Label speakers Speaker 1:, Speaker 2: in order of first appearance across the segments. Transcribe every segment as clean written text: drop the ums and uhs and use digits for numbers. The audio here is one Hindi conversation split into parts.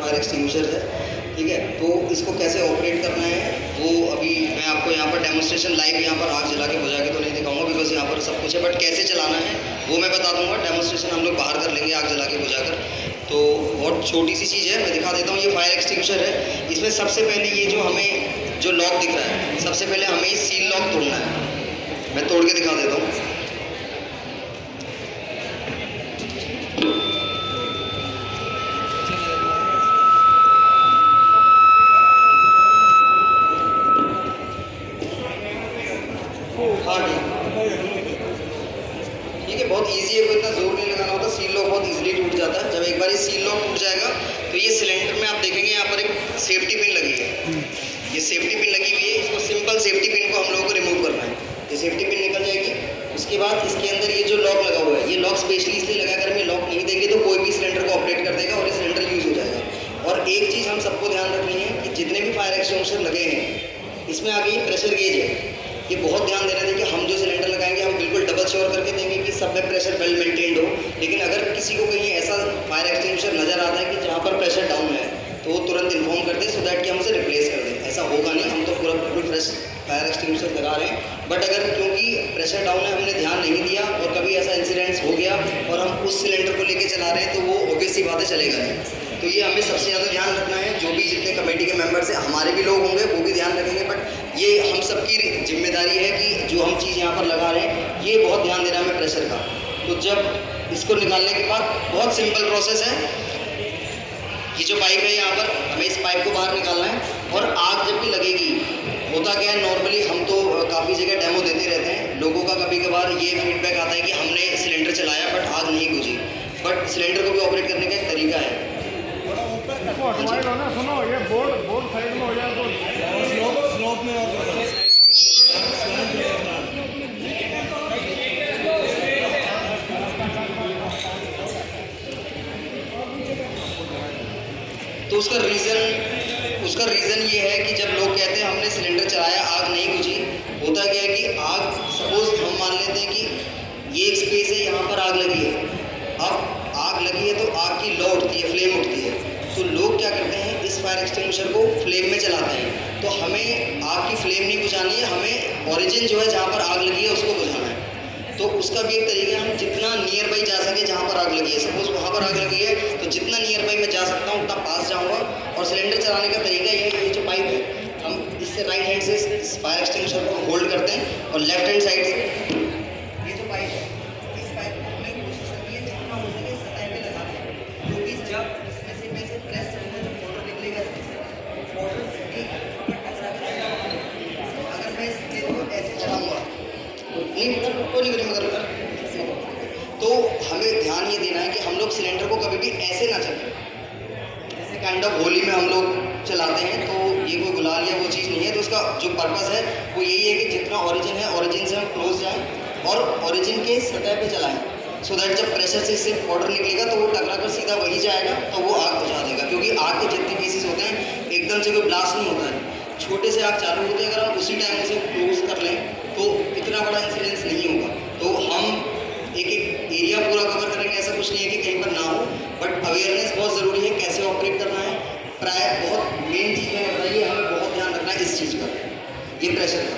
Speaker 1: फायर एक्सटिंग्विशर है, ठीक है। तो इसको कैसे ऑपरेट करना है वो अभी मैं आपको यहाँ पर डेमोस्ट्रेशन लाइव यहाँ पर आग जला के बुझा के तो नहीं दिखाऊंगा, बिकॉज यहाँ पर सब कुछ है, बट कैसे चलाना है वो मैं बता दूंगा। डेमोस्ट्रेशन हम लोग बाहर कर लेंगे आग जला के बुझा कर। तो बहुत छोटी सी चीज़ है, मैं दिखा देता हूँ। ये फायर एक्सटिंग्विशर है, इसमें सबसे पहले ये जो हमें जो लॉक दिख रहा है, सबसे पहले हमें ये सील लॉक तोड़ना है। मैं तोड़ के दिखा देता हूँ। हाँ ठीक है, बहुत इजी है, कोई इतना जोर नहीं लगाना होता। सील लॉक बहुत इजीली टूट जाता है। जब एक बार ये सील लॉक टूट जाएगा तो ये सिलेंडर में आप देखेंगे यहाँ पर एक सेफ्टी पिन लगी है। ये सेफ्टी पिन लगी हुई है, इसको सिंपल सेफ्टी पिन को हम लोगों को रिमूव करना है। ये सेफ्टी पिन निकल जाएगी। उसके बाद इसके अंदर ये जो लॉक लगा हुआ है, ये लॉक स्पेशली इसलिए लगा कर, मैं लॉक नहीं देंगे तो कोई भी सिलेंडर को ऑपरेट कर देगा और ये सिलेंडर यूज़ हो जाएगा। और एक चीज़ हम सबको ध्यान रखनी है कि जितने भी फायर एक्सटिंग्विशर लगे हैं, इसमें आगे ये प्रेशर गेज है। ये बहुत ध्यान देना है कि हम जो सिलेंडर लगाएंगे हम बिल्कुल डबल श्योर करके देंगे कि सब में प्रेशर वेल मेंटेन्ड हो। लेकिन अगर किसी को कहीं ऐसा फायर एक्सटिंग्विशर नज़र आता है कि जहाँ पर प्रेशर डाउन है, तो वो तुरंत इन्फॉर्म कर दे, सो दैट कि हम उसे रिप्लेस कर दें। ऐसा होगा नहीं, हम तो पूरा फुल फ्रेश फायर एक्सटिंग्विशर लगा रहे हैं। बट अगर क्योंकि प्रेशर डाउन है, हमने ध्यान नहीं दिया और कभी ऐसा इंसिडेंट्स हो गया और हम उस सिलेंडर को लेके चला रहे हैं, तो वो ऑब्वियस सी बात है, चलेगा नहीं। तो ये हमें सबसे ज़्यादा ध्यान रखना है। जो भी जितने कमेटी के मेंबर्स हैं, हमारे भी लोग होंगे, वो भी ध्यान रखेंगे। बट ये हम सबकी जिम्मेदारी है कि जो हम चीज़ यहाँ पर लगा रहे हैं, ये बहुत ध्यान देना है हमें प्रेशर का। तो जब इसको निकालने के बाद बहुत सिंपल प्रोसेस है। ये जो पाइप है यहाँ पर, हमें इस पाइप को बाहर निकालना है। और आग जब भी लगेगी, होता क्या है, नॉर्मली हम तो काफ़ी जगह डेमो देते रहते हैं। लोगों का कभी कभार ये फीडबैक आता है कि हमने सिलेंडर चलाया बट आग नहीं बुझी। बट सिलेंडर को भी ऑपरेट करने का एक तरीका है।
Speaker 2: सुनो, ये बोर्ड साइड में हो जाए तो स्लोप में
Speaker 1: तो उसका रीज़न ये है कि जब लोग कहते हैं हमने सिलेंडर चलाया आग नहीं बुझी, होता क्या है कि आग, सपोज हम मान लेते हैं कि ये एक स्पेस है, यहाँ पर आग लगी है। अब आग लगी है तो आग की लौ उठती है, फ्लेम उठती है। तो लोग क्या करते हैं, इस फायर एक्सटिंग्विशर को फ्लेम में चलाते हैं। तो हमें आग की फ्लेम नहीं बुझानी है, हमें ओरिजिन जो है जहाँ पर आग लगी है उसको बुझाना है। तो उसका भी एक तरीका है, हम जितना नियर बाई जा सके जहाँ पर आग लगी है, सपोज वहाँ पर आग लगी है तो जितना नियर बाई मैं जा सकता हूँ उतना पास जाऊँगा। और सिलेंडर चलाने का तरीका ये है, ये जो पाइप है, हम इससे राइट हैंड से इस फायर एक्सटिंग्विशर को होल्ड करते हैं और लेफ्ट हैंड साइड से ये जो पाइप है, इस पाइप को हमने कोशिश करनी है जितना हो सके सतह पे लगा दें। क्योंकि जब इसमें से मैं इसे प्रेस करूँगा, जब वाटर निकलेगा इसमें, वाटर अगर मैं इसको ऐसे चलाऊँगा नहीं, मतलब कोई नहीं करें, मगर तो हमें ध्यान ये देना है कि हम लोग सिलेंडर को कभी भी ऐसे ना चलाएं। जैसे काइंड ऑफ होली में हम लोग चलाते हैं, तो ये कोई गुलाल या वो चीज़ नहीं है। तो उसका जो पर्पस है वो यही है कि जितना ओरिजिन है, ओरिजिन से हम क्लोज जाएं और ओरिजिन के सतह पे चलाएं, सो दैट जब प्रेशर से इससे वाटर निकलेगा तो वो टकरा कर सीधा वही जाएगा, तो वो आग बुझा देगा। क्योंकि आग के जितने केसेस होते हैं, एकदम से कोई ब्लास्ट नहीं होता है, छोटे से आग चालू होते हैं। अगर हम उसी टाइम उसे क्लोज कर लें तो इतना बड़ा इंसिडेंस नहीं होगा। तो हम एक एरिया पूरा कवर करेंगे, ऐसा कुछ नहीं है कि कहीं पर ना हो। बट अवेयरनेस बहुत ज़रूरी है, कैसे ऑपरेट करना है। प्राय बहुत मेन चीज़ है, बताइए, हमें बहुत ध्यान रखना है इस चीज़ का, ये प्रेशर का।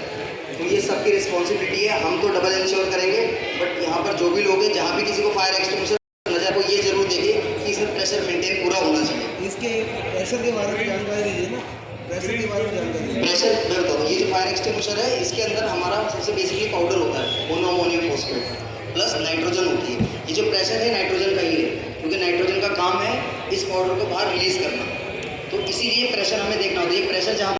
Speaker 1: तो ये सबकी रिस्पॉन्सिबिलिटी है, हम तो डबल इंश्योर करेंगे। बट यहाँ पर जो भी लोग हैं, जहाँ भी किसी को फायर एक्सटिंग्विशर नजर, को ये जरूर देखिए कि इसमें प्रेशर मेंटेन पूरा होना चाहिए।
Speaker 2: इसके प्रेशर के बारे में जानकारी दीजिए ना, प्रेशर के बारे में जानकारी।
Speaker 1: प्रेशर मैं बताऊँ, ये जो फायर एक्सटिंग्विशर है, इसके अंदर हमारा सबसे बेसिकली पाउडर होता है, मोनोअमोनियम फॉस्फेट प्लस नाइट्रोजन होती है। ये जो प्रेशर है नाइट्रोजन का ही है, क्योंकि नाइट्रोजन का काम है इस पाउडर को बाहर रिलीज करना। तो इसीलिए प्रेशर हमें देखना होता है। ये प्रेशर जहाँ